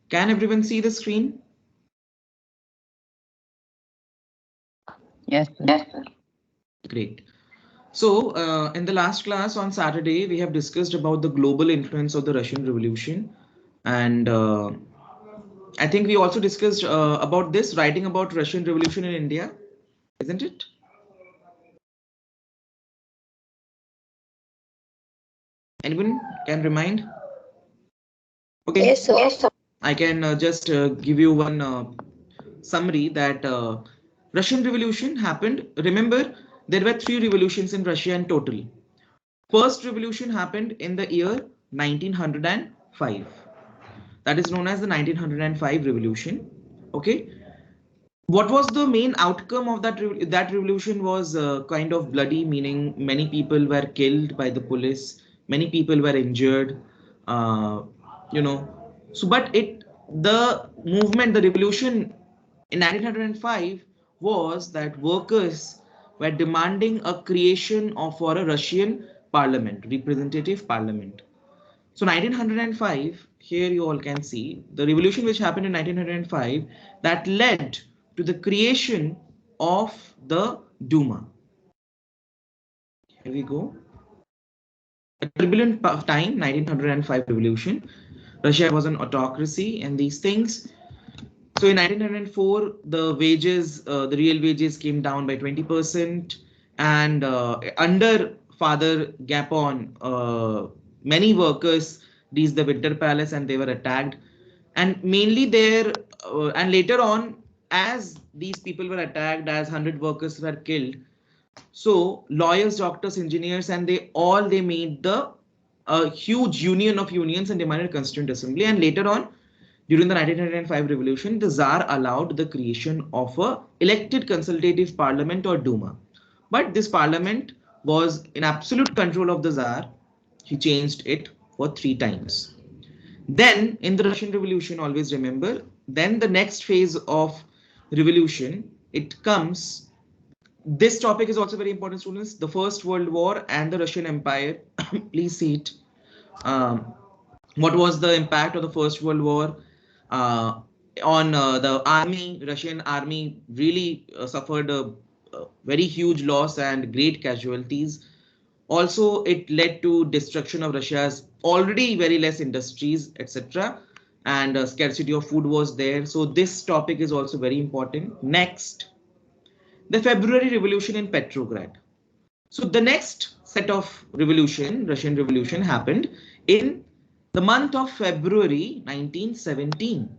Can everyone see the screen? Yes, sir. Great. So in the last class on Saturday, we have discussed about the global influence of the Russian Revolution. And I think we also discussed about this, writing about Russian Revolution in India, isn't it? Anyone can remind? Okay. Yes, sir. Yes, sir. I can just give you one summary that Russian Revolution happened. Remember, there were 3 revolutions in Russia in total. First revolution happened in the year 1905. That is known as the 1905 revolution. Okay. What was the main outcome of that revolution was kind of bloody, meaning many people were killed by the police, many people were injured, uh, you know. So, but the movement, the revolution in 1905 was that workers were demanding a creation of for a Russian parliament, representative parliament. So 1905, here you all can see the revolution which happened in 1905 that led to the creation of the Duma. Here we go. A turbulent time, 1905 revolution. Russia was an autocracy and these things. So in 1904, the wages, the real wages came down by 20%. And under Father Gapon, many workers reached the Winter Palace and they were attacked. And mainly there, and later on, as these people were attacked, as 100 workers were killed, so lawyers, doctors, engineers, and they made the huge union of unions and demanded constituent assembly. And later on, during the 1905 revolution, the Tsar allowed the creation of a elected consultative parliament or Duma. But this parliament was in absolute control of the Tsar. He changed it for 3 times. Then in the Russian Revolution, always remember, then the next phase of revolution, it comes. This topic is also very important, students. The First World War and the Russian Empire. Please see it. What was the impact of the First World War on the army? Russian army really suffered a very huge loss and great casualties. Also, it led to destruction of Russia's already very less industries, etc. And scarcity of food was there. So this topic is also very important. Next, the February Revolution in Petrograd. So the next set of Russian Revolution happened in the month of February 1917.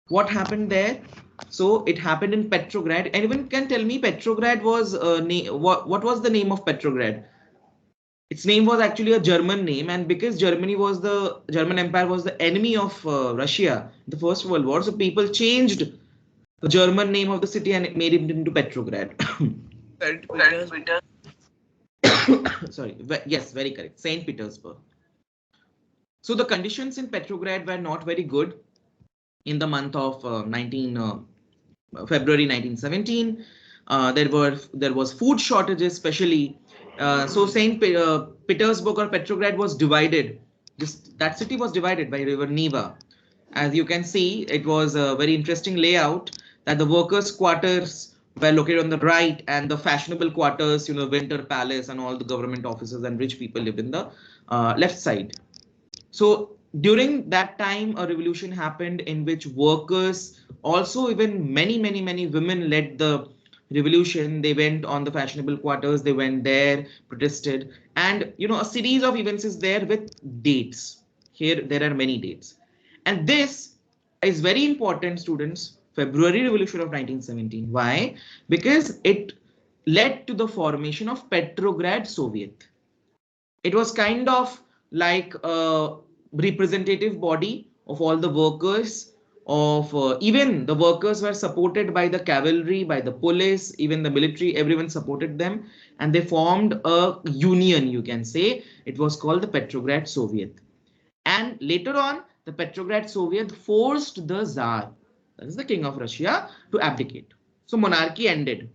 What happened there? So it happened in Petrograd. Anyone can tell me Petrograd was what was the name of Petrograd? Its name was actually a German name, and because German Empire was the enemy of Russia in the First World War, so people changed the German name of the city and it made it into Petrograd. Sorry, yes, very correct. Saint Petersburg. So the conditions in Petrograd were not very good in the month of February 1917. There was food shortages, especially. So Saint Petersburg or Petrograd was divided. That city was divided by River Neva. As you can see, it was a very interesting layout that the workers' quarters were located on the right and the fashionable quarters, Winter Palace and all the government offices and rich people lived in the left side. So during that time, a revolution happened in which workers, also even many women led the revolution. They went on the fashionable quarters, they went there, protested, and a series of events is there with dates. Here there are many dates, and this is very important, students. February Revolution of 1917. Why? Because it led to the formation of Petrograd Soviet. It was kind of like a representative body of all the workers, of even the workers were supported by the cavalry, by the police, even the military, everyone supported them, and they formed a union, you can say. It was called the Petrograd Soviet. And later on, the Petrograd Soviet forced the Tsar, that is the king of Russia, to abdicate. So monarchy ended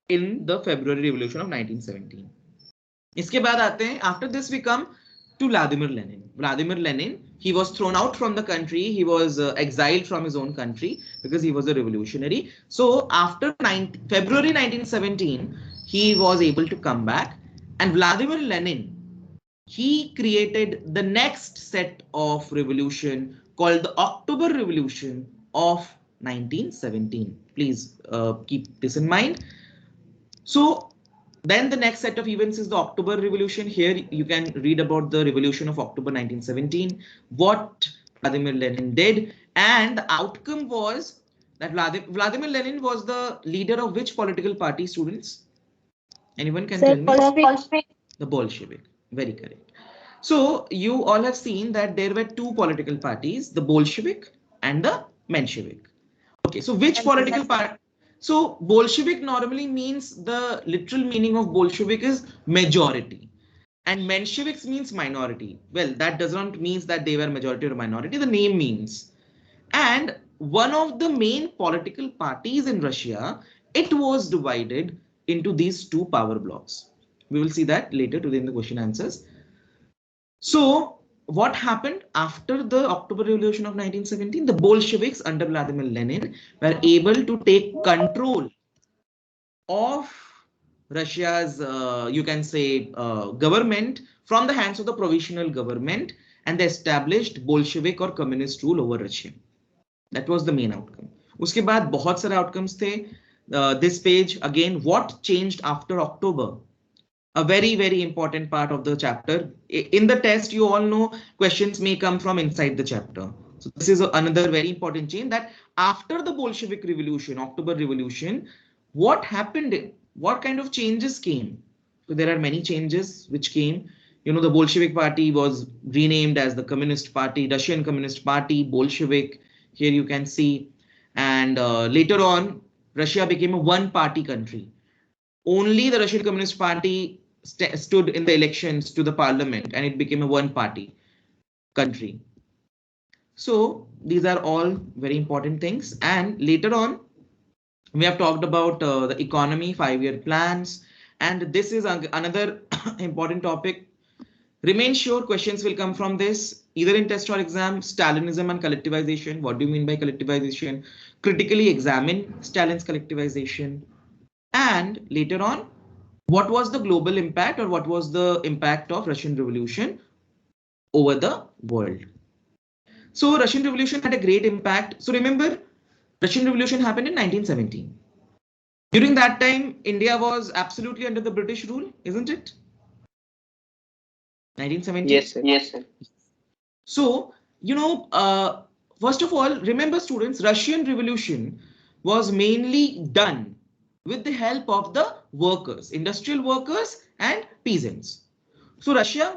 in the February Revolution of 1917. इसके बाद आते हैं, after this we come to Vladimir Lenin. Vladimir Lenin, he was thrown out from the country. He was exiled from his own country because he was a revolutionary. So after February 1917, he was able to come back. And Vladimir Lenin, he created the next set of revolution called the October Revolution of 1917. Please keep this in mind. So then the next set of events is the October Revolution. Here you can read about the revolution of October 1917, what Vladimir Lenin did, and the outcome was that Vladimir Lenin was the leader of which political party, students? Anyone can tell me? Bolshevik. The Bolshevik. Very correct. So you all have seen that there were two political parties, the Bolshevik and the Menshevik. Okay, so which political party? So Bolshevik normally means, the literal meaning of Bolshevik is majority, and Mensheviks means minority. Well, that does not mean that they were majority or minority. The name means. And one of the main political parties in Russia, it was divided into these two power blocks. We will see that later today in the question answers. So what happened after the October Revolution of 1917? The Bolsheviks under Vladimir Lenin were able to take control of Russia's, you can say, government from the hands of the provisional government, and they established Bolshevik or communist rule over Russia. That was the main outcome. उसके बाद बहुत सारे outcomes थे. This page again, what changed after October? A very, very important part of the chapter. In the test, you all know questions may come from inside the chapter. So this is another very important change, that after the Bolshevik Revolution, October Revolution, what happened? What kind of changes came? So there are many changes which came. You know, the Bolshevik Party was renamed as the Communist Party, Russian Communist Party, Bolshevik. Here you can see. And later on, Russia became a one-party country. Only the Russian Communist Party stood in the elections to the parliament, and it became a one-party country. So these are all very important things. And later on, we have talked about the economy, 5-year plans. And this is another important topic. Remain sure questions will come from this, either in test or exam. Stalinism and collectivization. What do you mean by collectivization? Critically examine Stalin's collectivization. And later on, what was the global impact, or what was the impact of Russian Revolution over the world? So Russian Revolution had a great impact. So remember, Russian Revolution happened in 1917. During that time, India was absolutely under the British rule, isn't it? 1917? Yes, sir. Yes, sir. So, you know, first of all, remember students, Russian Revolution was mainly done with the help of the workers, industrial workers and peasants. So Russia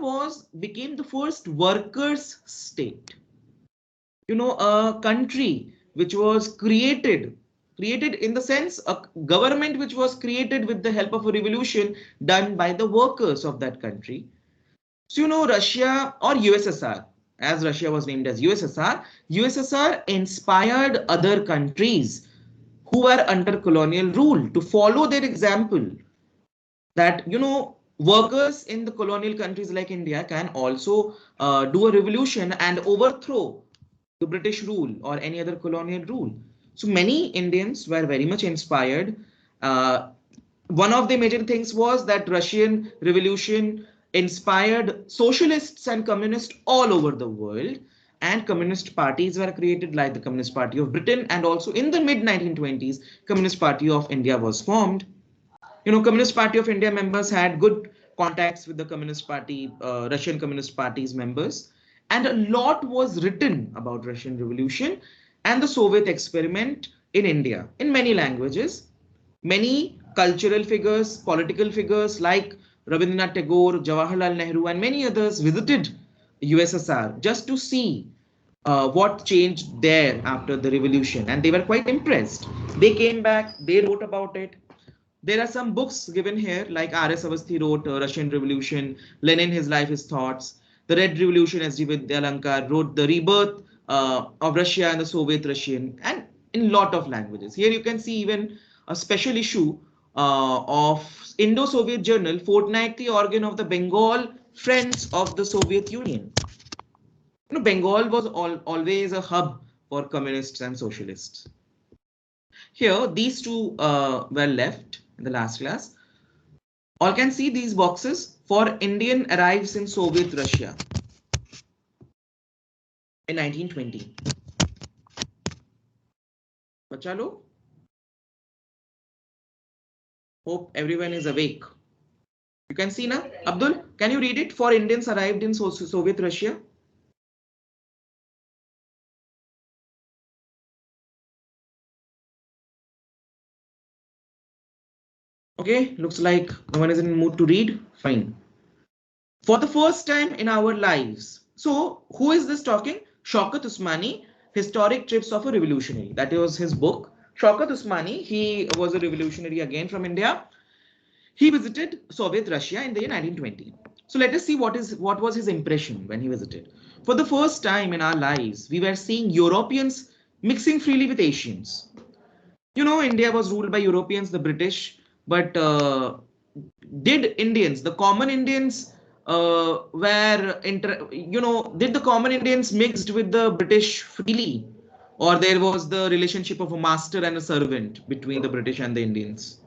became the first workers' state. You know, a country which was created in the sense, a government which was created with the help of a revolution done by the workers of that country. So, you know, Russia, or USSR, as Russia was named as USSR inspired other countries who were under colonial rule to follow their example, that, you know, workers in the colonial countries like India can also do a revolution and overthrow the British rule or any other colonial rule. So many Indians were very much inspired. One of the major things was that Russian Revolution inspired socialists and communists all over the world, and communist parties were created, like the Communist Party of Britain, and also in the mid 1920s, Communist Party of India was formed. You know, Communist Party of India members had good contacts with the Communist Party, Russian Communist Party's members, and a lot was written about Russian Revolution and the Soviet experiment in India in many languages. Many cultural figures, political figures like Rabindranath Tagore, Jawaharlal Nehru, and many others visited USSR just to see what changed there after the revolution, and they were quite impressed. They came back, they wrote about it. There are some books given here, like R.S. Avasthi wrote Russian Revolution, Lenin, His Life, His Thoughts. The Red Revolution, S.D. Vidyalankar wrote The Rebirth of Russia and the Soviet Russian, and in a lot of languages. Here you can see even a special issue of Indo-Soviet Journal, fortnightly organ of the Bengal friends of the Soviet Union. Bengal was always a hub for communists and socialists. Here, these two were left in the last class. All can see these boxes. For Indian arrives in Soviet Russia in 1920. Bacha lo? Hope everyone is awake. You can see now. Abdul, can you read it? For Indians arrived in Soviet Russia. Okay, looks like no one is in the mood to read. Fine. For the first time in our lives. So who is this talking? Shaukat Usmani, Historic Trips of a Revolutionary. That was his book. Shaukat Usmani, he was a revolutionary again from India. He visited Soviet Russia in the year 1920. So let us see what was his impression when he visited. For the first time in our lives, we were seeing Europeans mixing freely with Asians. India was ruled by Europeans, the British, but did Indians, the common Indians, did the common Indians mixed with the British freely, or there was the relationship of a master and a servant between the British and the Indians?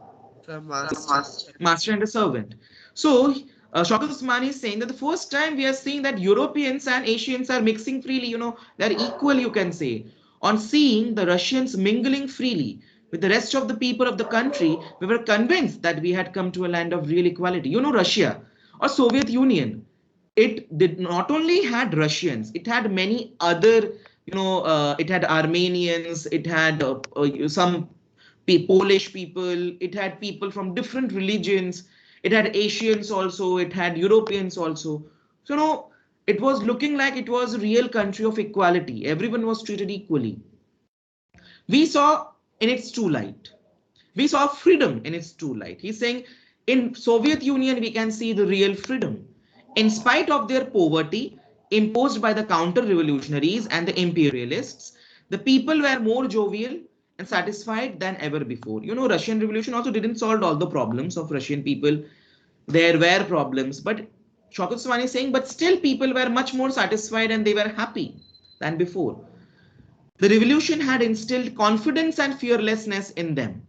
The master. Master and a servant. So Shaukat Usmani is saying that the first time we are seeing that Europeans and Asians are mixing freely, they're equal, you can say. On seeing the Russians mingling freely with the rest of the people of the country, we were convinced that we had come to a land of real equality. Russia or Soviet Union, it did not only had Russians, it had many other, it had Armenians, it had some Polish people, it had people from different religions, it had Asians also, it had Europeans also. So, it was looking like it was a real country of equality. Everyone was treated equally. We saw in its true light. We saw freedom in its true light. He's saying in Soviet Union, we can see the real freedom. In spite of their poverty imposed by the counter-revolutionaries and the imperialists, the people were more jovial and satisfied than ever before. Russian Revolution also didn't solve all the problems of Russian people. There were problems, but Shaukat Usmani is saying, but still people were much more satisfied and they were happy than before. The revolution had instilled confidence and fearlessness in them.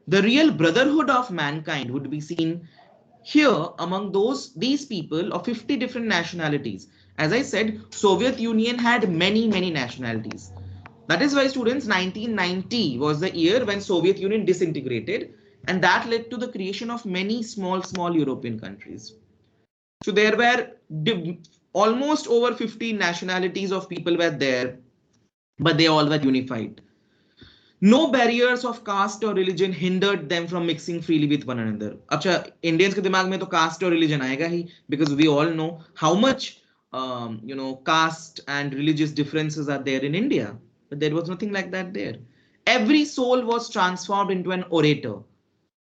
The real brotherhood of mankind would be seen here among these people of 50 different nationalities. As I said, Soviet Union had many nationalities. That is why, students, 1990 was the year when Soviet Union disintegrated, and that led to the creation of many small European countries. So there were almost over 50 nationalities of people were there, but they all were unified. No barriers of caste or religion hindered them from mixing freely with one another. Acha, Indians ke dimag mein to caste or religion aayega hi, because we all know how much caste and religious differences are there in India. But there was nothing like that there. Every soul was transformed into an orator,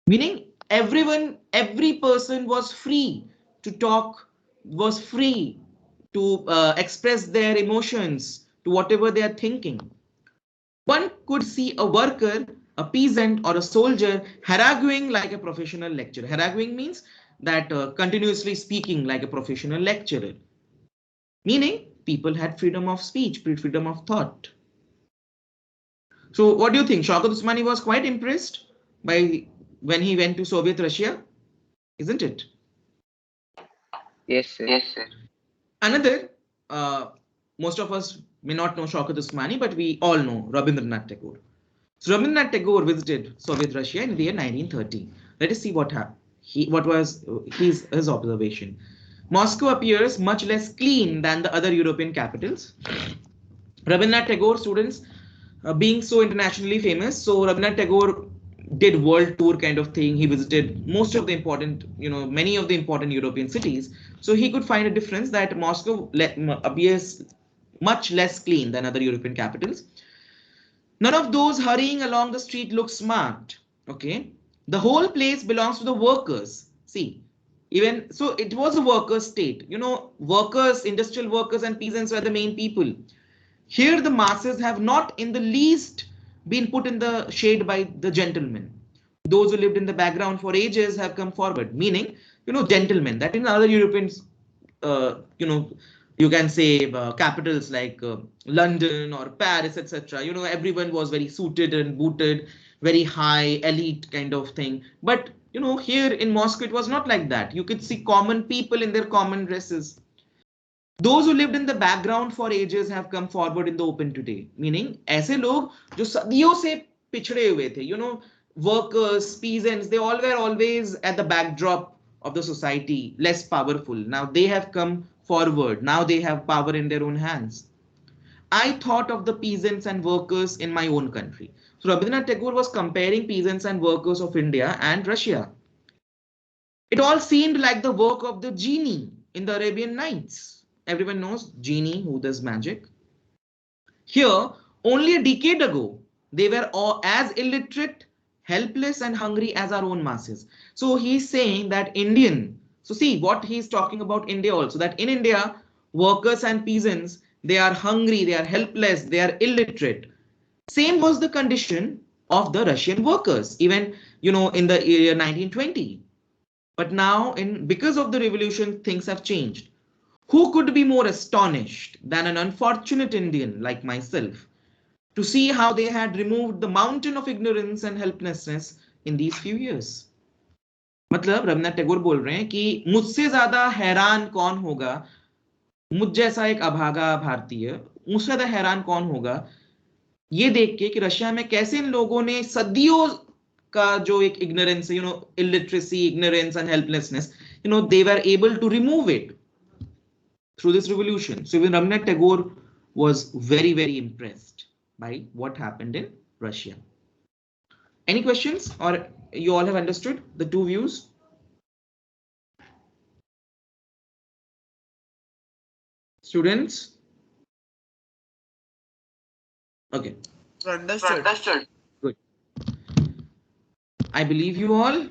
meaning every person was free to talk, was free to express their emotions to whatever they are thinking. One could see a worker, a peasant, or a soldier haranguing like a professional lecturer. Haranguing means that continuously speaking like a professional lecturer, meaning people had freedom of speech, freedom of thought. So what do you think? Shaukat Usmani was quite impressed by when he went to Soviet Russia, isn't it? Yes, sir. Yes, sir. Another, most of us may not know Shaukat Usmani, but we all know Rabindranath Tagore. So Rabindranath Tagore visited Soviet Russia in the year 1930. Let us see what was his observation. Moscow appears much less clean than the other European capitals. Rabindranath Tagore, students, being so internationally famous, so Rabindranath Tagore did world tour kind of thing. He visited most of the important, many of the important European cities. So he could find a difference that Moscow appears much less clean than other European capitals. None of those hurrying along the street look smart. Okay, the whole place belongs to the workers. See, even so, it was a worker state. Workers, industrial workers, and peasants were the main people. Here, the masses have not in the least been put in the shade by the gentlemen. Those who lived in the background for ages have come forward, meaning gentlemen, that in other European, you can say capitals like London or Paris, etc. Everyone was very suited and booted, very high elite kind of thing. But here in Moscow, it was not like that. You could see common people in their common dresses. Those who lived in the background for ages have come forward in the open today. Meaning, ऐसे लोग जो सदियों से पिछड़े हुए थे, workers, peasants, they all were always at the backdrop of the society, less powerful. Now they have come forward. Now they have power in their own hands. I thought of the peasants and workers in my own country. So Rabindranath Tagore was comparing peasants and workers of India and Russia. It all seemed like the work of the genie in the Arabian Nights. Everyone knows genie who does magic. Here, only a decade ago, they were all as illiterate, helpless and hungry as our own masses. So he's saying that so see what he's talking about India also, that in India, workers and peasants, they are hungry, they are helpless, they are illiterate. Same was the condition of the Russian workers, even, in the year 1920. But now, because of the revolution, things have changed. Who could be more astonished than an unfortunate Indian like myself to see how they had removed the mountain of ignorance and helplessness in these few years? मतलब रवीन्द्रनाथ टैगोर बोल रहे हैं कि मुझसे ज्यादा हैरान कौन होगा, मुझ जैसा एक अभागा भारतीय, मुझसे ज्यादा हैरान कौन होगा ये देख के कि रशिया में कैसे इन लोगों ने सदियों का जो एक ignorance, illiteracy, ignorance and helplessness, they were able to remove it through this revolution. So even Rabindranath Tagore was very, very impressed by what happened in Russia. Any questions, or you all have understood the two views? Students? Okay. Understood. Good. I believe you all.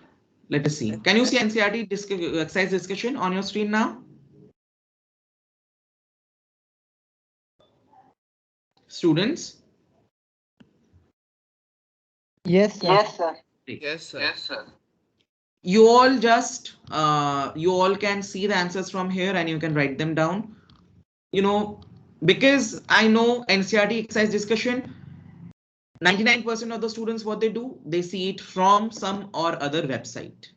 Let us see. Can you see NCRT exercise discussion on your screen now? Students? Yes, sir. Yes, sir. Yes, sir. Yes, sir. You all just, you all can see the answers from here and you can write them down. Because I know NCRT exercise discussion, 99% of the students, what they do, they see it from some or other website.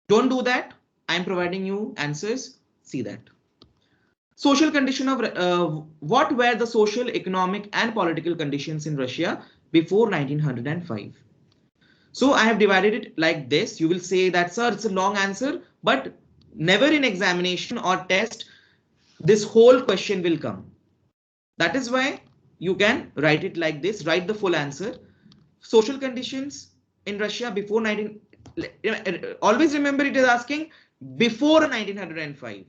Don't do that. I'm providing you answers. See that. Social condition of what were the social, economic and political conditions in Russia before 1905? So I have divided it like this. You will say that, sir, it's a long answer, but never in examination or test, this whole question will come. That is why you can write it like this, write the full answer. Social conditions in Russia before always remember it is asking before 1905.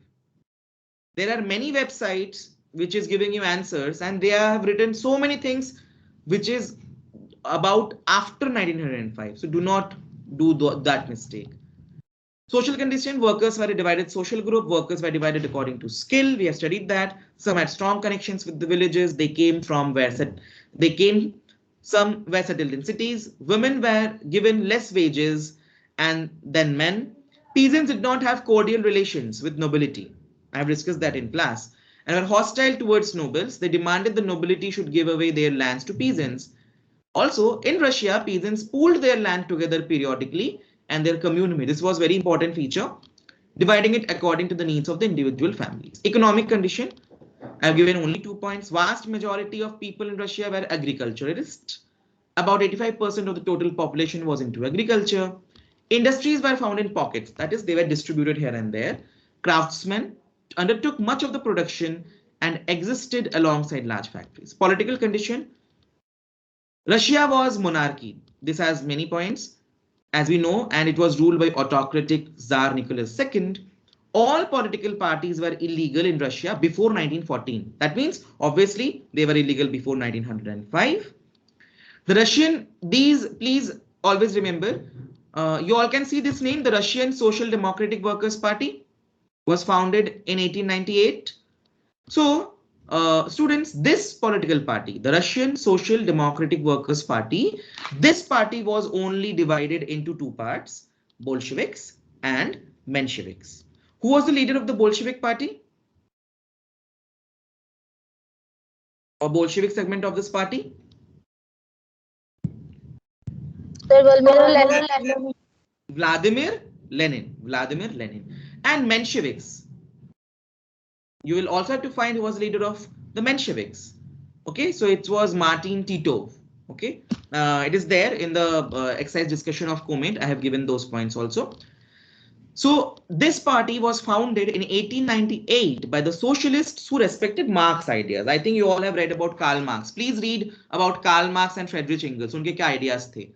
There are many websites which is giving you answers and they have written so many things which is about after 1905. So do not do that mistake. Social condition, workers were a divided social group. Workers were divided according to skill. We have studied that. Some had strong connections with the villages. They came from some were settled in cities. Women were given less wages than men. Peasants did not have cordial relations with nobility. I have discussed that in class. And were hostile towards nobles. They demanded the nobility should give away their lands to peasants. Also, in Russia, peasants pooled their land together periodically and their commune. This was very important feature, dividing it according to the needs of the individual families. Economic condition, I have given only 2 points. Vast majority of people in Russia were agriculturalists. About 85% of the total population was into agriculture. Industries were found in pockets, that is, they were distributed here and there. Craftsmen undertook much of the production and existed alongside large factories. Political condition, Russia was monarchy. This has many points, as we know, and it was ruled by autocratic Tsar Nicholas II. All political parties were illegal in Russia before 1914. That means, obviously, they were illegal before 1905. The Russian, please always remember, you all can see this name, the Russian Social Democratic Workers' Party was founded in 1898. So, students, this political party, the Russian Social Democratic Workers' Party, this party was only divided into two parts, Bolsheviks and Mensheviks. Who was the leader of the Bolshevik party? Or Bolshevik segment of this party? Vladimir Lenin. Vladimir Lenin. And Mensheviks. You will also have to find who was the leader of the Mensheviks. Okay, so it was Martin Titov. Okay, it is there in the exercise discussion of Comate. I have given those points also. So this party was founded in 1898 by the socialists who respected Marx ideas. I think you all have read about Karl Marx. Please read about Karl Marx and Friedrich Engels. Unke kya ideas the?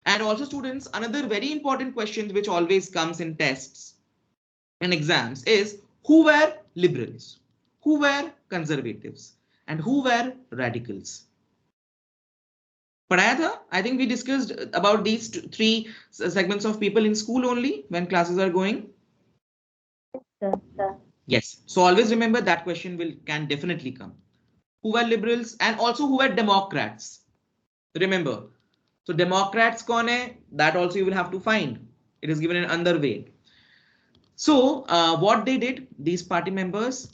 And also students, another very important question which always comes in tests and exams is who were liberals, who were conservatives, and who were radicals. पढ़ाया था? I think we discussed about these three segments of people in school only when classes are going. Yes. So always remember that question can definitely come. Who were liberals and also who were Democrats? Remember. So Democrats kaun hai? That also you will have to find. It is given in another way. So what they did, these party members,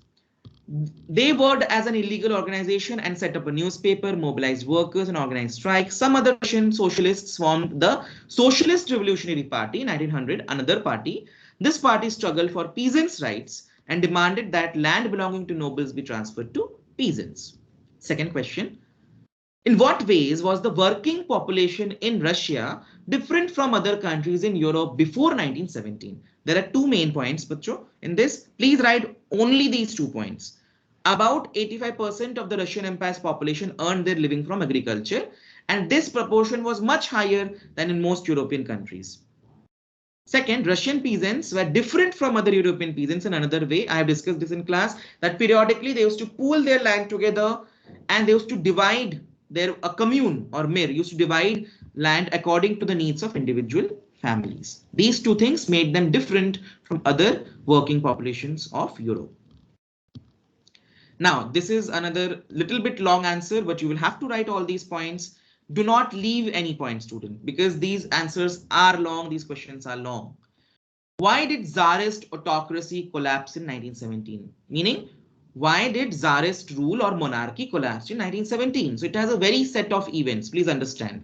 they worked as an illegal organization and set up a newspaper, mobilized workers and organized strikes. Some other Russian socialists formed the Socialist Revolutionary Party in 1900, another party. This party struggled for peasants' rights and demanded that land belonging to nobles be transferred to peasants. Second question. In what ways was the working population in Russia different from other countries in Europe before 1917? There are two main points, Bacho. In this, please write only these 2 points. About 85% of the Russian Empire's population earned their living from agriculture, and this proportion was much higher than in most European countries. Second, Russian peasants were different from other European peasants in another way. I have discussed this in class, that periodically they used to pool their land together and they used to divide a commune or mir used to divide land according to the needs of individual families. These two things made them different from other working populations of Europe. Now, this is another little bit long answer, but you will have to write all these points. Do not leave any point, student, because these answers are long. These questions are long. Why did Czarist autocracy collapse in 1917? Meaning, why did Czarist rule or monarchy collapse in 1917? So it has a very set of events. Please understand.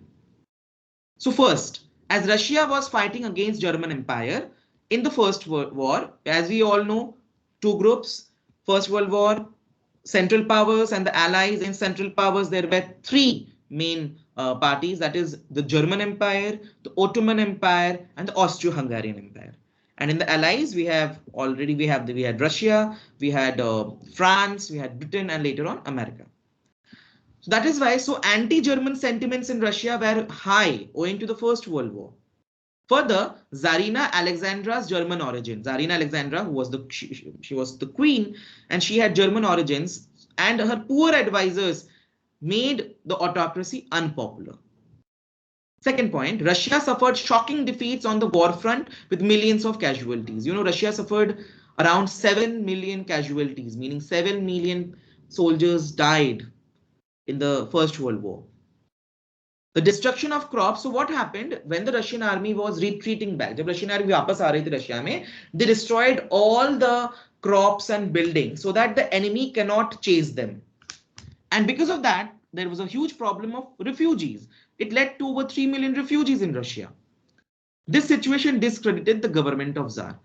So first, as Russia was fighting against German Empire in the First World War, as we all know, two groups, First World War, Central Powers and the Allies. In Central Powers, there were three main parties, that is the German Empire, the Ottoman Empire, and the Austro-Hungarian Empire. And in the Allies, we had Russia, we had France, we had Britain, and later on America. So that is why anti-German sentiments in Russia were high owing to the First World War. Further, Tsarina Alexandra's German origin. Tsarina Alexandra, who was she was the queen, and she had German origins, and her poor advisors made the autocracy unpopular. Second point, Russia suffered shocking defeats on the war front with millions of casualties. You know, Russia suffered around 7 million casualties, meaning 7 million soldiers died in the First World War. The destruction of crops. So what happened when the Russian army was retreating back? Jab Russian army वापस आ रही थी Russia में, they destroyed all the crops and buildings so that the enemy cannot chase them. And because of that, there was a huge problem of refugees. It led to over 3 million refugees in Russia. This situation discredited the government of Tsar.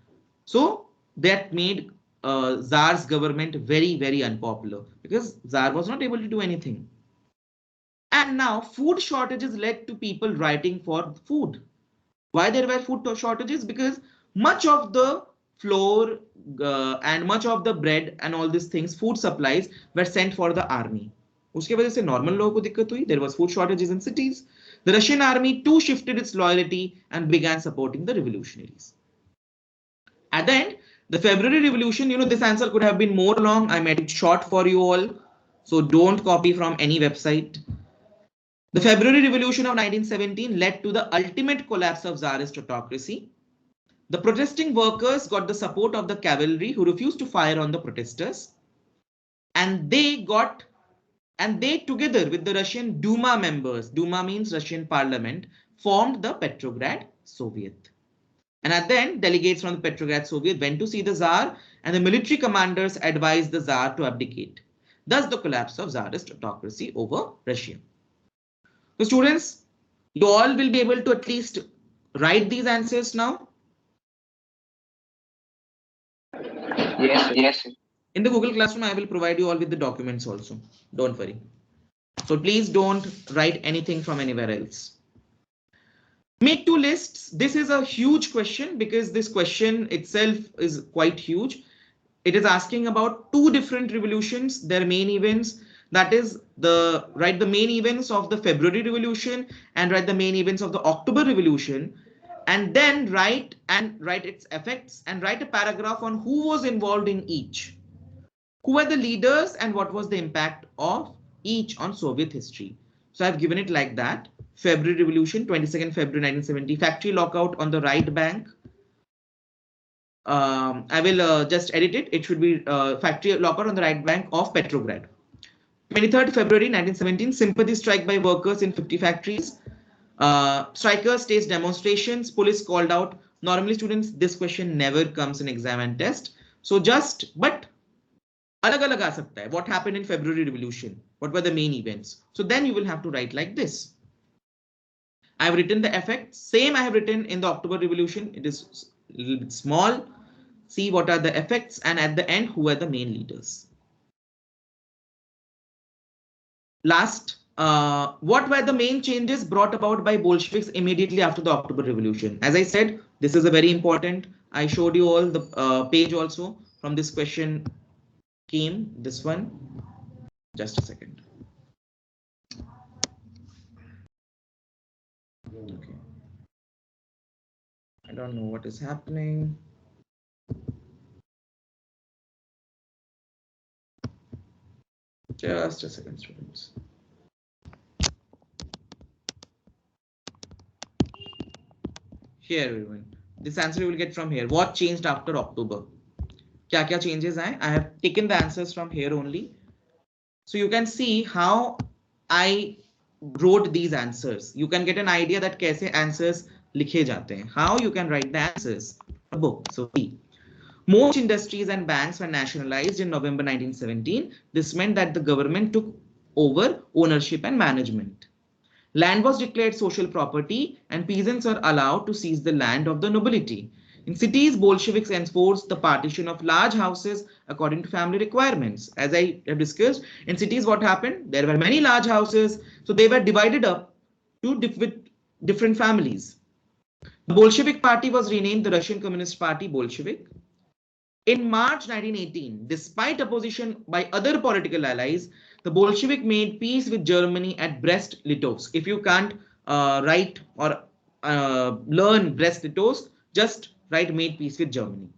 So that made Tsar's government very, very unpopular because Tsar was not able to do anything. And now food shortages led to people writing for food. Why there were food shortages? Because much of the flour and much of the bread and all these things, food supplies, were sent for the army. उसके वजह से normal लोगों को दिक्कत हुई. There was food shortages in cities. The Russian army too shifted its loyalty and began supporting the revolutionaries. At the end, the February Revolution, you know, this answer could have been more long. I made it short for you all. So don't copy from any website. The February Revolution of 1917 led to the ultimate collapse of Tsarist autocracy. The protesting workers got the support of the cavalry who refused to fire on the protesters. And they together with the Russian Duma members, Duma means Russian parliament, formed the Petrograd Soviet. And at the end, delegates from the Petrograd Soviet went to see the Tsar, and the military commanders advised the Tsar to abdicate. Thus, the collapse of Tsarist autocracy over Russia. So, students, you all will be able to at least write these answers now. Yes, yes. In the Google Classroom, I will provide you all with the documents also. Don't worry. So please don't write anything from anywhere else. Make two lists. This is a huge question because this question itself is quite huge. It is asking about two different revolutions, their main events. That is write the main events of the February Revolution and write the main events of the October Revolution, and then write its effects and write a paragraph on who was involved in each. Who were the leaders and what was the impact of each on Soviet history? So I've given it like that. February Revolution, 22nd February 1970, factory lockout on the right bank. I will just edit it. It should be factory lockout on the right bank of Petrograd. 23rd February 1917, sympathy strike by workers in 50 factories. Strikers staged demonstrations. Police called out. Normally, students, this question never comes in exam and test. So but अलग-अलग आ सकता है. What happened in February Revolution? What were the main events? So then you will have to write like this. I have written the effects. Same I have written in the October Revolution. It is a little bit small. See what are the effects, and at the end, who are the main leaders. Last, what were the main changes brought about by Bolsheviks immediately after the October Revolution? As I said, this is a very important. I showed you all the page also from this question came, this one. Just a second. Okay. I don't know what is happening. Just a second, students. Here, everyone. This answer you will get from here. What changed after October? Kya changes hai? I have taken the answers from here only. So you can see how I wrote these answers. You can get an idea that kaise answers likhe jate hain. How you can write the answers. A book. So most industries and banks were nationalized in November 1917. This meant that the government took over ownership and management. Land was declared social property and peasants were allowed to seize the land of the nobility. In cities, Bolsheviks enforced the partition of large houses according to family requirements. As I have discussed, in cities what happened? There were many large houses, so they were divided up to different families. The Bolshevik Party was renamed the Russian Communist Party Bolshevik. In March 1918, despite opposition by other political allies, the Bolshevik made peace with Germany at Brest-Litovsk. If you can't write or learn Brest-Litovsk, just write made peace with Germany.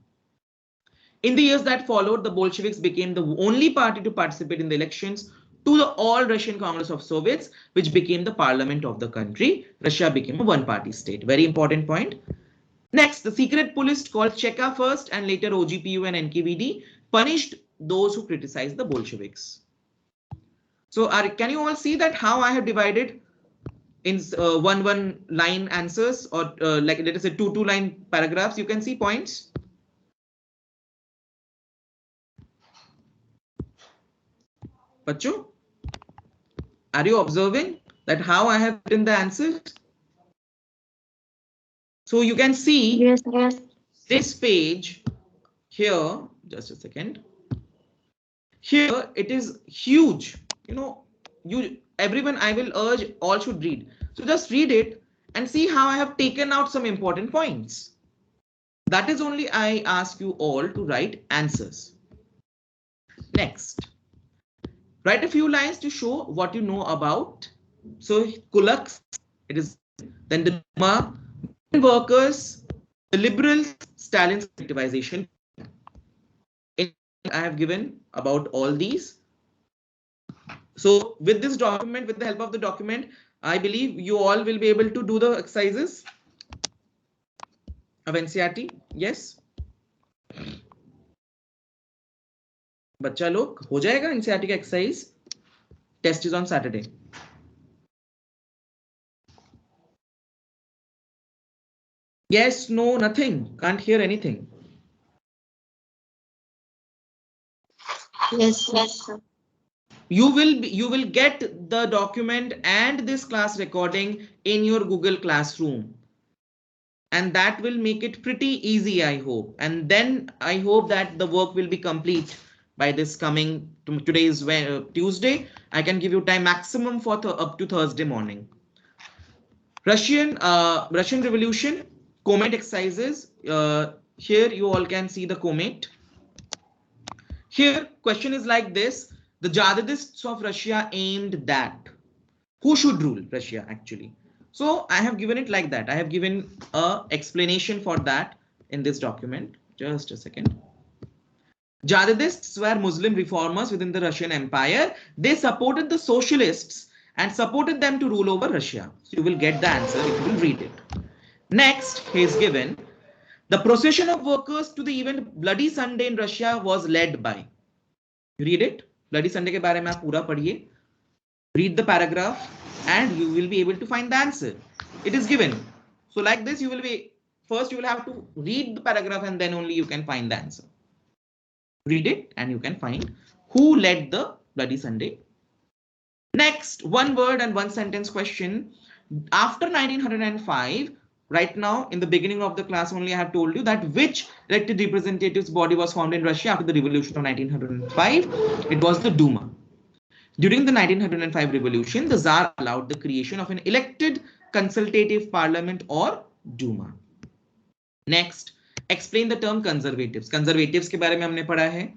In the years that followed, the Bolsheviks became the only party to participate in the elections to the All-Russian Congress of Soviets, which became the parliament of the country. Russia became a one-party state. Very important point. Next, the secret police called Cheka first and later OGPU and NKVD punished those who criticized the Bolsheviks. So can you all see that how I have divided in one line answers, or like let us say two line paragraphs? You can see points. Pacho, are you observing that how I have written the answers? So you can see Yes. this page here, just a second. Here it is huge. You know, everyone, I will urge all should read. So just read it and see how I have taken out some important points. That is only I ask you all to write answers. Next, write a few lines to show what you know about. So kulaks, it is then the Duma, workers, the liberals, Stalin's collectivization. I have given about all these. So with this document, with the help of the document, I believe you all will be able to do the exercises of NCRT. Yes. बच्चा लोग हो जाएगा NCRT का exercise. Test is on Saturday. Yes, no, nothing. Can't hear anything. Yes, sir. You will get the document and this class recording in your Google Classroom. And that will make it pretty easy, I hope. And then I hope that the work will be complete by this coming today is Tuesday. I can give you time maximum for up to Thursday morning. Russian Revolution, Comate exercises. Here you all can see the Comate. Here question is like this: the jihadists of Russia aimed that. Who should rule Russia actually? So I have given it like that. I have given a explanation for that in this document. Just a second. Jihadists were Muslim reformers within the Russian Empire. They supported the socialists and supported them to rule over Russia. So you will get the answer if you will read it. Next, he is given the procession of workers to the event Bloody Sunday in Russia was led by. You read it. Bloody Sunday के बारे में आप पूरा पढ़िए. Read the paragraph and you will be able to find the answer. It is given. So like this, you will have to read the paragraph and then only you can find the answer. Read it and you can find who led the Bloody Sunday. Next, one word and one sentence question. After 1905, right now in the beginning of the class only I have told you that which elected representatives body was formed in Russia after the revolution of 1905. It was the Duma. During the 1905 revolution, the Tsar allowed the creation of an elected consultative parliament or Duma. Next, explain the term conservatives. Conservatives के बारे में हमने पढ़ा है.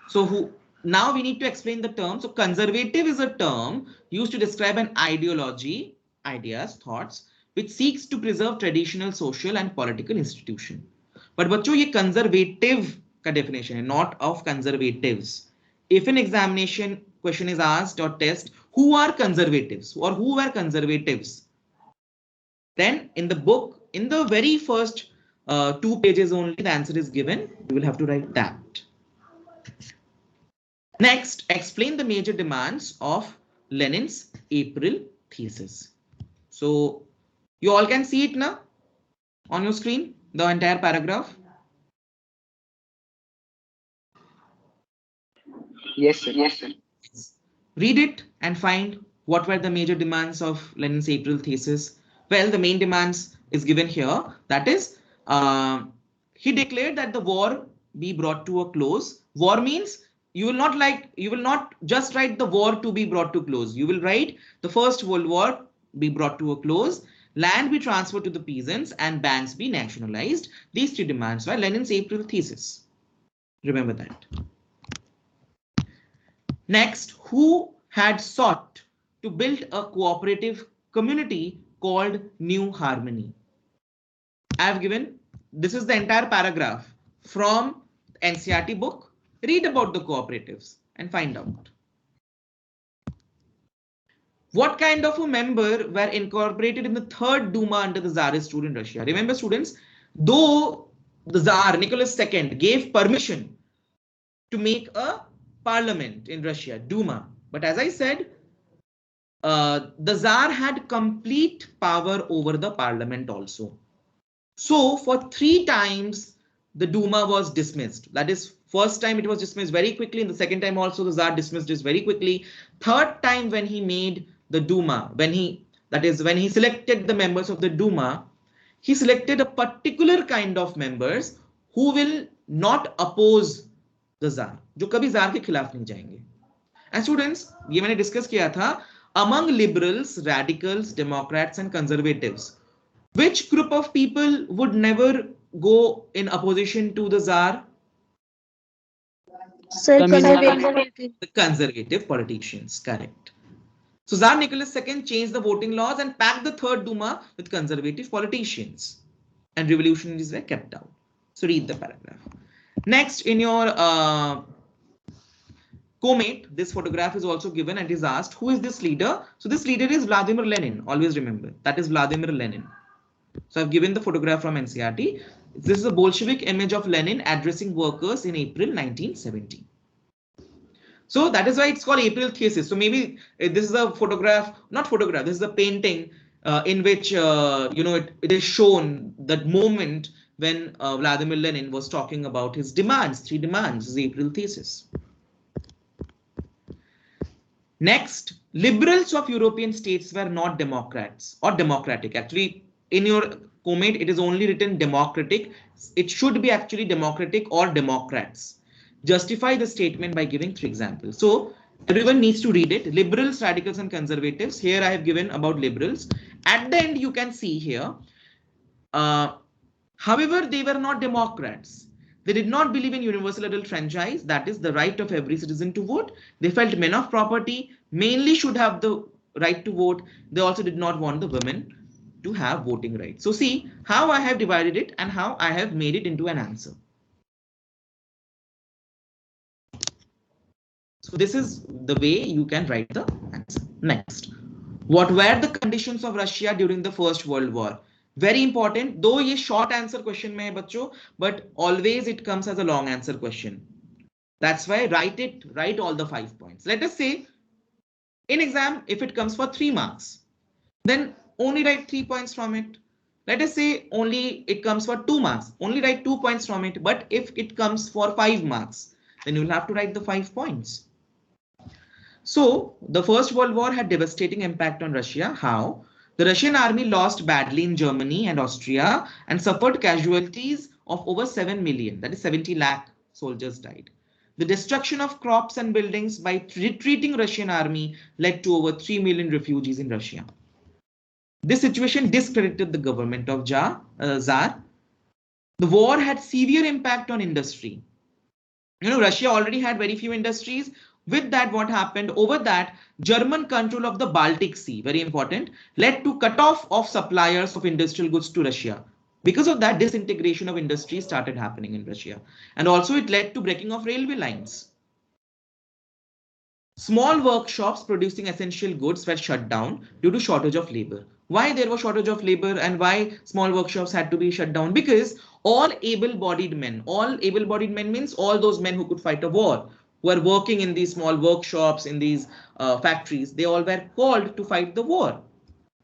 So now we need to explain the term. So conservative is a term used to describe an ideology, ideas, thoughts, which seeks to preserve traditional social and political institution. But बच्चों ये conservative का definition है, not of conservatives. If an examination question is asked or test, who are conservatives or who were conservatives? Then in the book, in the very first 2 pages only, the answer is given. You will have to write that. Next, explain the major demands of Lenin's April thesis. So you all can see it now on your screen, the entire paragraph. Yes, sir. Yes, sir. Read it and find what were the major demands of Lenin's April thesis. Well, the main demands is given here. That is, he declared that the war be brought to a close. War means you will not just write the war to be brought to close. You will write the First World War be brought to a close, land be transferred to the peasants, and banks be nationalized. These 3 demands were Lenin's April thesis. Remember that. Next, who had sought to build a cooperative community called New Harmony? I have given, this is the entire paragraph from NCRT book. Read about the cooperatives and find out. What kind of a member were incorporated in the third Duma under the Czarist rule in Russia? Remember students, though the Tsar Nicholas II gave permission to make a parliament in Russia, Duma, but as I said, the Tsar had complete power over the parliament also. So for 3 times the Duma was dismissed. That is, first time it was dismissed very quickly, and the second time also the Tsar dismissed this very quickly. Third time when he made the Duma, when he selected the members of the Duma, he selected a particular kind of members who will not oppose the Tsar, जो कभी Tsar के खिलाफ नहीं जाएंगे. And students, ये मैंने discuss किया था, among liberals, radicals, democrats and conservatives, which group of people would never go in opposition to the Tsar? Sir, conservative. The conservative politicians, correct. So Tsar Nicholas II changed the voting laws and packed the third Duma with conservative politicians, and revolutionaries were kept out. So read the paragraph. Next, in your Comate, this photograph is also given and is asked, who is this leader? So this leader is Vladimir Lenin. Always remember, that is Vladimir Lenin. So I've given the photograph from NCRT. This is a Bolshevik image of Lenin addressing workers in April 1970. So that is why it's called April thesis. So maybe this is a photograph, not photograph, this is a painting in which it is shown that moment when Vladimir Lenin was talking about his demands, 3 demands, his April thesis. Next, liberals of European states were not Democrats or democratic. Actually, in your Comate, it is only written democratic. It should be actually democratic or Democrats. Justify the statement by giving 3 examples. So everyone needs to read it. Liberals, radicals, and conservatives. Here I have given about liberals. At the end, you can see here. However, they were not Democrats. They did not believe in universal adult franchise, that is the right of every citizen to vote. They felt men of property mainly should have the right to vote. They also did not want the women to have voting rights. So see how I have divided it and how I have made it into an answer. So this is the way you can write the answer. Next, what were the conditions of Russia during the First World War? Very important, though ये short answer question में है बच्चों, but always it comes as a long answer question. That's why write all the 5 points. Let us say in exam, if it comes for 3 marks, then only write 3 points from it. Let us say only it comes for 2 marks, only write 2 points from it. But if it comes for 5 marks, then you'll have to write the 5 points. So the First World War had devastating impact on Russia. How? The Russian army lost badly in Germany and Austria and suffered casualties of over 7 million, that is 70 lakh soldiers died. The destruction of crops and buildings by retreating Russian army led to over 3 million refugees in Russia. This situation discredited the government of Tsar. The war had severe impact on industry. Russia already had very few industries. With that, what happened over that, German control of the Baltic Sea, very important, led to cut off of suppliers of industrial goods to Russia. Because of that, disintegration of industry started happening in Russia. And also it led to breaking of railway lines. Small workshops producing essential goods were shut down due to shortage of labor. Why there was shortage of labor and why small workshops had to be shut down? Because all able-bodied men means all those men who could fight a war, who are working in these small workshops, in these factories, they all were called to fight the war.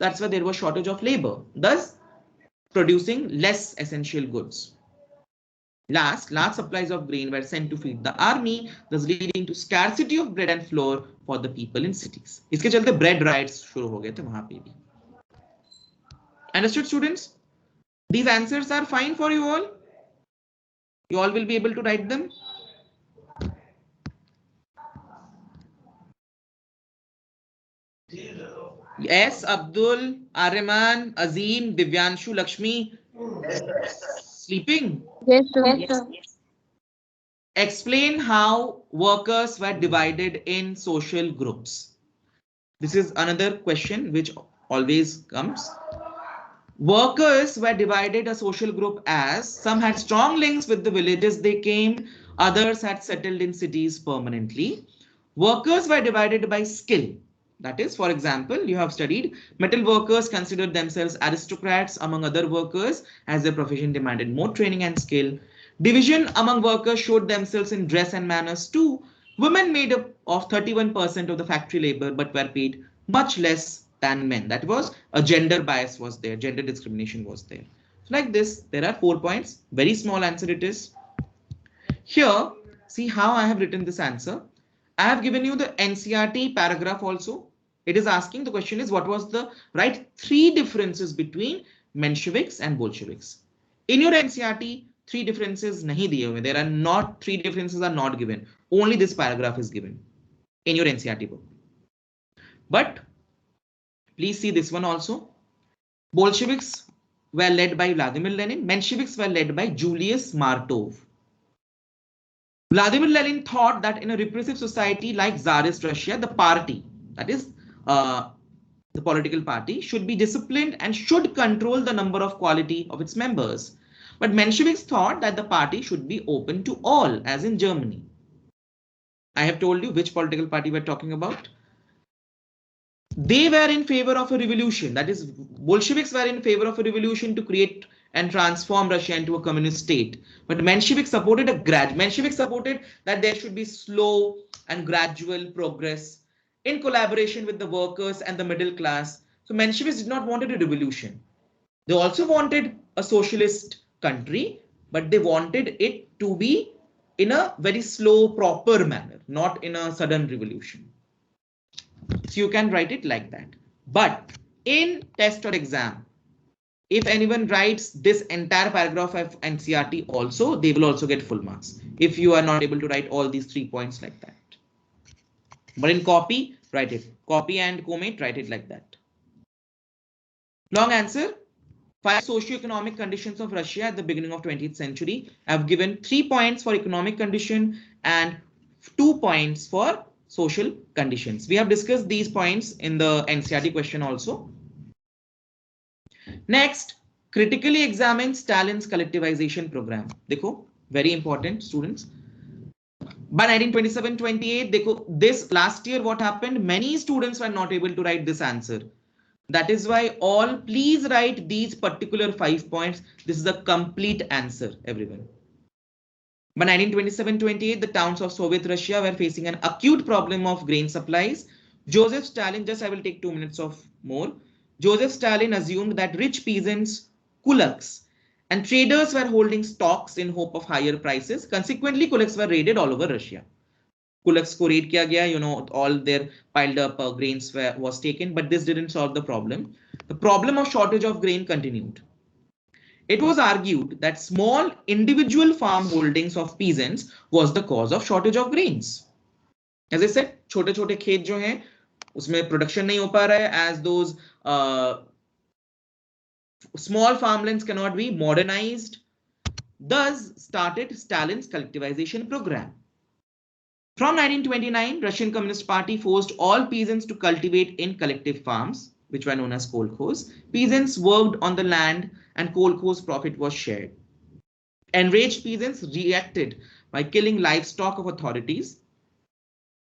That's why there was shortage of labor, thus producing less essential goods. Last, large supplies of grain were sent to feed the army, thus leading to scarcity of bread and flour for the people in cities. इसके चलते bread riots शुरू हो गए थे वहां पे भी. Understood, students? These answers are fine for you all. You all will be able to write them. Yes, Abdul, Aryaman, Azim, Divyanshu, Lakshmi. Sleeping? Yes, sir. Explain how workers were divided in social groups. This is another question which always comes. Workers were divided a social group as some had strong links with the villages they came, others had settled in cities permanently. Workers were divided by skill. That is, for example, you have studied metal workers considered themselves aristocrats among other workers as their profession demanded more training and skill. Division among workers showed themselves in dress and manners too. Women made up of 31% of the factory labor but were paid much less than men. That was a gender bias was there, gender discrimination was there. So like this, there are 4 points, very small answer it is. Here, see how I have written this answer. I have given you the NCRT paragraph also. It is asking, the question is, what was the right 3 differences between Mensheviks and Bolsheviks? In your NCRT, 3 differences nahi diye hue. There are not 3 differences are not given. Only this paragraph is given in your NCRT book. But please see this one also. Bolsheviks were led by Vladimir Lenin. Mensheviks were led by Julius Martov. Vladimir Lenin thought that in a repressive society like Czarist Russia, the party, that is the political party, should be disciplined and should control the number of quality of its members. But Mensheviks thought that the party should be open to all, as in Germany. I have told you which political party we're talking about. They were in favor of a revolution. That is, Bolsheviks were in favor of a revolution to create and transform Russia into a communist state. But Mensheviks supported Mensheviks supported that there should be slow and gradual progress in collaboration with the workers and the middle class So Mensheviks did not wanted a revolution. They also wanted a socialist country, but they wanted it to be in a very slow, proper manner, not in a sudden revolution. So you can write it like that. But in test or exam, if anyone writes this entire paragraph of NCRT also, they will also get full marks if you are not able to write all these 3 points like that. But in copy, write it. Copy and Comate, write it like that. Long answer. 5 socioeconomic conditions of Russia at the beginning of 20th century. I've given 3 points for economic condition and 2 points for social conditions. We have discussed these points in the NCRT question also. Next, critically examine Stalin's collectivization program. Dekho, very important students. By 1927-28, this last year what happened? Many students were not able to write this answer. That is why all please write these particular 5 points. This is the complete answer, everyone. By 1927-28, the towns of Soviet Russia were facing an acute problem of grain supplies. Joseph Stalin, just I will take 2 minutes of more. Joseph Stalin assumed that rich peasants, kulaks, and traders were holding stocks in hope of higher prices. Consequently, kulaks were raided all over Russia. Kulaks ko raid kiya gaya, all their piled up grains was taken, but this didn't solve the problem. The problem of shortage of grain continued. It was argued that small individual farm holdings of peasants was the cause of shortage of grains. As I said, छोटे-छोटे खेत जो हैं, उसमें production नहीं हो पा रहा है, as those small farmlands cannot be modernized. Thus started Stalin's collectivization program. From 1929, Russian Communist Party forced all peasants to cultivate in collective farms, which were known as kolkhoz. Peasants worked on the land and kolkhoz profit was shared. Enraged peasants reacted by killing livestock of authorities.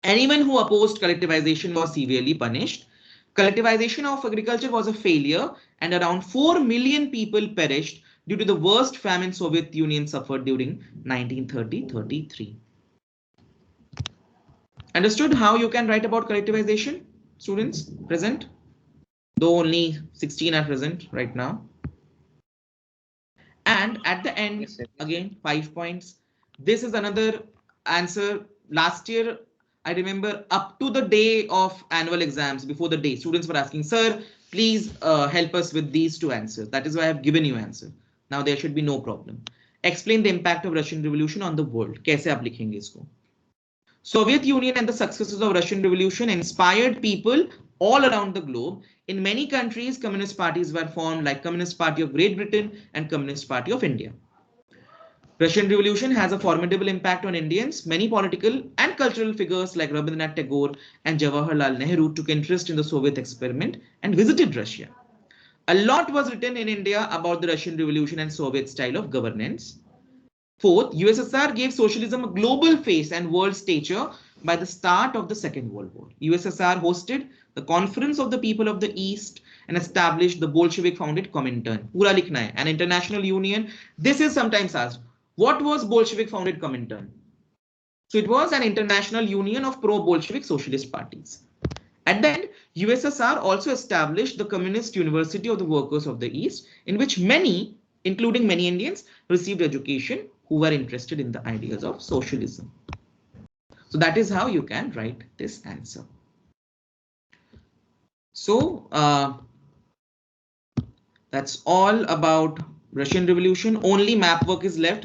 Anyone who opposed collectivization was severely punished. Collectivization of agriculture was a failure and around 4 million people perished due to the worst famine Soviet Union suffered during 1930-33. Understood how you can write about collectivization? Students present? Though only 16 are present right now. And at the end, yes, again, 5 points. This is another answer. Last year, I remember up to the day of annual exams, before the day, students were asking, sir, please help us with these 2 answers. That is why I have given you answer. Now there should be no problem. Explain the impact of Russian Revolution on the world. कैसे आप लिखेंगे इसको? Soviet Union and the successes of Russian Revolution inspired people all around the globe. In many countries, communist parties were formed like Communist Party of Great Britain and Communist Party of India. Russian Revolution has a formidable impact on Indians. Many political and cultural figures like Rabindranath Tagore and Jawaharlal Nehru took interest in the Soviet experiment and visited Russia. A lot was written in India about the Russian Revolution and Soviet style of governance. Fourth, USSR gave socialism a global face and world stature by the start of the Second World War. USSR hosted the Conference of the People of the East and established the Bolshevik-founded Comintern. Pura likhna hai, an international union. This is sometimes asked, what was Bolshevik-founded Comintern? So it was an international union of pro-Bolshevik socialist parties. At the end, USSR also established the Communist University of the Workers of the East, in which many, including many Indians, received education who were interested in the ideas of socialism. So that is how you can write this answer. So that's all about Russian Revolution. Only map work is left.